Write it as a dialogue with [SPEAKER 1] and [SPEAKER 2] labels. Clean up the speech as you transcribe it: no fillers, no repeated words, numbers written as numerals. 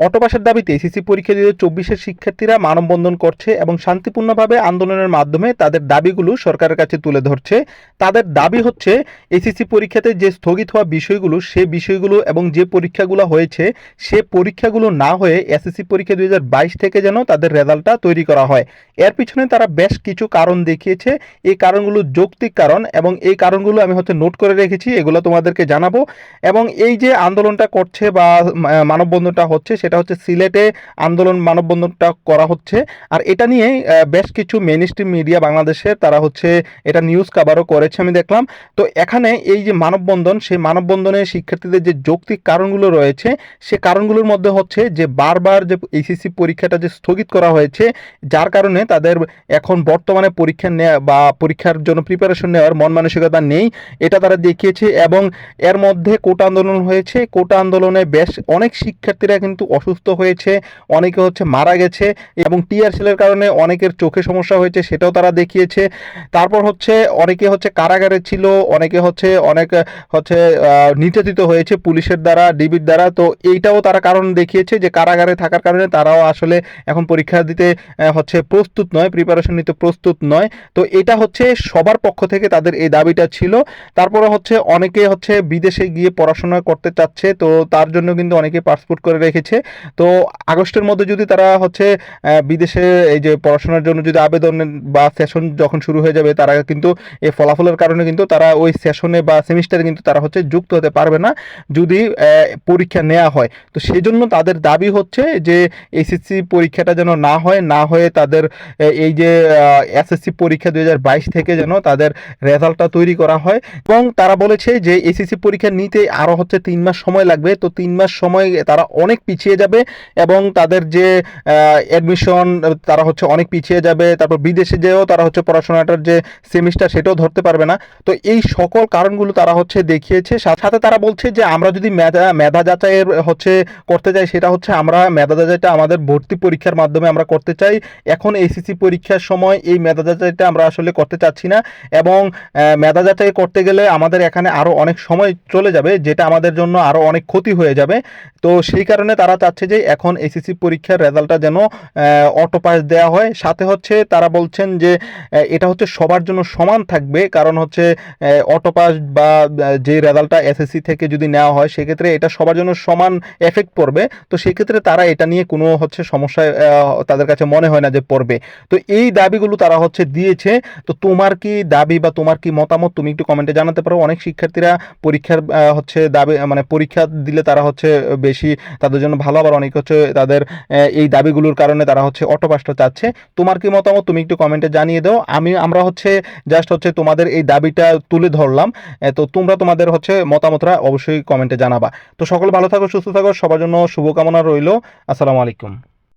[SPEAKER 1] অটোপাসের দাবিতে এসএসসি পরীক্ষা 2024-এর শিক্ষার্থীরা মানববন্ধন করছে এবং শান্তিপূর্ণভাবে আন্দোলনের মাধ্যমে তাদের দাবিগুলো সরকারের কাছে তুলে ধরছে। তাদের দাবি হচ্ছে এসএসসি পরীক্ষাতে যে স্থগিত হওয়া বিষয়গুলো, সে বিষয়গুলো এবং যে পরীক্ষাগুলো হয়েছে সে পরীক্ষাগুলো না হয়ে এসএসসি পরীক্ষা 2022 থেকে যেন তাদের রেজাল্টটা তৈরি করা হয়। এর পিছনে তারা বেশ কিছু কারণ দেখিয়েছে। এই কারণগুলো যৌক্তিক কারণ এবং এই কারণগুলো আমি নোট করে রেখেছি, এগুলো তোমাদেরকে জানাবো। এবং এই যে আন্দোলনটা করছে বা মানববন্ধনটা হচ্ছে, সেটা হচ্ছে সিলেটে আন্দোলন মানববন্ধনটা করা হচ্ছে। আর এটা নিয়ে বেশ কিছু মেইনস্ট্রিম মিডিয়া বাংলাদেশের তারা এটা নিউজ কাভারও করেছে, আমি দেখলাম। তো এখানে এই যে মানববন্ধন, সেই মানববন্ধনে শিক্ষার্থীদের যে যৌক্তিক কারণগুলো রয়েছে, সে কারণগুলোর মধ্যে হচ্ছে যে বারবার যে এইচএসসি পরীক্ষাটা যে স্থগিত করা হয়েছে, যার কারণে তাদের এখন বর্তমানে পরীক্ষা নেওয়া বা পরীক্ষার জন্য প্রিপারেশন নেওয়ার মন মানসিকতা নেই, এটা তারা দেখিয়েছে। এবং এর মধ্যে কোটা আন্দোলন হয়েছে, কোটা আন্দোলনে বেশ অনেক শিক্ষার্থীরা কিন্তু অসুস্থ হয়েছে, অনেকে মারা গেছে এবং টিয়ার সেলের কারণে অনেকের চোখে সমস্যা হয়েছে, সেটাও তারা দেখিয়েছে। তারপর অনেকে কারাগারে ছিল, অনেকে অনেক নির্যাতিত হয়েছে পুলিশের দ্বারা, ডিবির দ্বারা। তো এইটাও তারা কারণ দেখিয়েছে যে কারাগারে থাকার কারণে তারাও আসলে এখন পরীক্ষা দিতে প্রস্তুত নয়, প্রিপারেশন নিতে প্রস্তুত নয়। তো এটা সবার পক্ষ থেকে তাদের এই দাবিটা ছিল। তারপরে অনেকে বিদেশে গিয়ে পড়াশোনা করতে চাচ্ছে, তো তার জন্য কিন্তু অনেকে পাসপোর্ট করে রেখেছে। তো আগস্টের মধ্যে যদি তারা বিদেশে এই যে পড়াশোনার জন্য যদি আবেদন বা সেশন যখন শুরু হয়ে যাবে, তারা কিন্তু এই ফলাফলের কারণে কিন্তু তারা ওই সেশনে বা সেমিস্টারে কিন্তু তারা যুক্ত হতে পারবে না যদি পরীক্ষা নেওয়া হয়। তো সেই জন্য তাদের দাবি যে এইচএসসি পরীক্ষাটা যেন না হয়ে তাদের এই যে এসএসসি পরীক্ষা 2022 থেকে যেন তাদের রেজাল্টটা তৈরি করা হয়। এবং তারা বলেছে যে এসএসসি পরীক্ষা নিতে আরও 3 মাস সময় লাগবে। তো 3 মাস সময় তারা অনেক পিছিয়ে যাবে এবং তাদের যে অ্যাডমিশন তারা অনেক পিছিয়ে যাবে। তারপর বিদেশে যেও তারা পড়াশোনাটার যে সেমিস্টার সেটাও ধরতে পারবে না। তো এই সকল কারণগুলো তারা দেখিয়েছে। সাথে তারা বলছে যে আমরা যদি মেধা যাচাইয়ের করতে চাই, সেটা আমরা মেধা যাচাইটা আমাদের ভর্তি পরীক্ষার মাধ্যমে আমরা করতে চাই। এখন এসএসসি পরীক্ষার সময় এই মেধা যাচাইটা আমরা আসলে করতে চাচ্ছি না এবং মেধা যাচাই করতে গেলে আমাদের এখানে আরও অনেক সময় চলে যাবে, যেটা আমাদের জন্য আরও অনেক ক্ষতি হয়ে যাবে। তো সেই কারণে তারা চাচ্ছে যে এখন এসএসসি পরীক্ষার রেজাল্টটা যেন অটো পাস দেওয়া হয়। সাথে তারা বলছেন যে এটা সবার জন্য সমান থাকবে, কারণ অটো পাস বা যে রেজাল্টটা এসএসসি থেকে যদি নেওয়া হয় সেক্ষেত্রে এটা সবার জন্য সমান এফেক্ট পড়বে। তো সেক্ষেত্রে তারা এটা নিয়ে কোনো সমস্যা তাদের কাছে মনে হয় না যে পড়বে। তো এই দাবিগুলো তারা দিয়েছে। তো তোমার কি দাবি বা তোমার কি মতামত তুমি একটু কমেন্টে জানাতে পারো। অনেক শিক্ষার্থীরা পরীক্ষার দাবি পরীক্ষা দিলে তারা বেশি তাদের জন্য ভালো, আবার অনেক তাদের এই দাবিগুলোর কারণে তারা অটো পাসটা চাচ্ছে। তোমার কি মতামত তুমি একটু কমেন্টে জানিয়ে দাও। আমরা জাস্ট তোমাদের এই দাবিটা তুলে ধরলাম। তো তোমরা তোমাদের মতামতটা অবশ্যই কমেন্টে জানাবা। তো সকলে ভালো থাকো, সুস্থ থাকো, সবার জন্য শুভকামনা রইল। আসসালামু আলাইকুম।